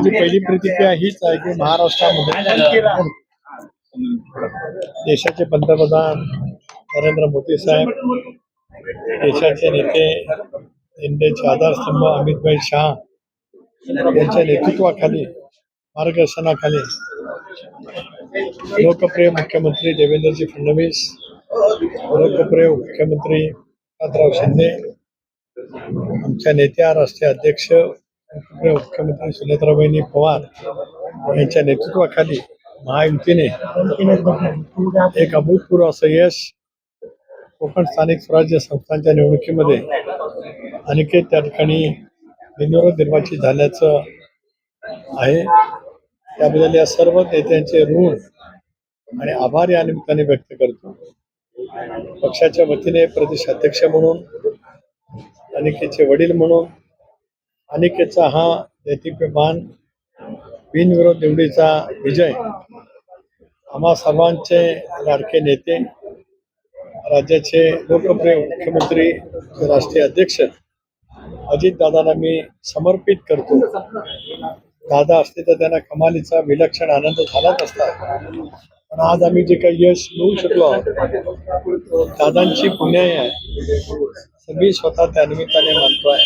माझी पहिली प्रतिक्रिया हीच आहे की महाराष्ट्रामध्ये देशाचे पंतप्रधान नरेंद्र मोदी साहेब, देशाचे नेते, इंडियाचे आधारस्तंभ अमितभाई शाह यांच्या नेतृत्वाखाली, मार्गदर्शनाखाली लोकप्रिय मुख्यमंत्री देवेंद्रजी फडणवीस, लोकप्रिय मुख्यमंत्री एकनाथराव शिंदे, आमच्या नेत्या राष्ट्रीय अध्यक्ष मुख्यमंत्री सुनेत्राबाई पवार यांच्या नेतृत्वाखाली महायुतीने एक अभूतपूर्व असं यश कोकण स्थानिक स्वराज्य संस्थांच्या निवडणुकीमध्ये अनिकेत त्या ठिकाणी बिनविरोध निर्वाचित झाल्याचं आहे. त्याबद्दल या सर्व नेत्यांचे ऋण आणि आभार या निमित्ताने व्यक्त करतो. पक्षाच्या वतीने प्रदेशाध्यक्ष म्हणून, अनिकेतचे वडील म्हणून, अनिकेतचा हा दैदिप्यमान बिनविरोध निवडीचा विजय आम्हा सर्वांचे लाडके नेते, राज्याचे लोकप्रिय मुख्यमंत्री, राष्ट्रीय अध्यक्ष अजितदादांना मी समर्पित करतो. दादा असते तर त्यांना कमालीचा विलक्षण आनंद झालाच असता. पण आज आम्ही जे काही यश मिळवू शकलो आहोत, दादांची पुण्याई आहे. सगळी स्वतः त्या निमित्ताने मानतोय.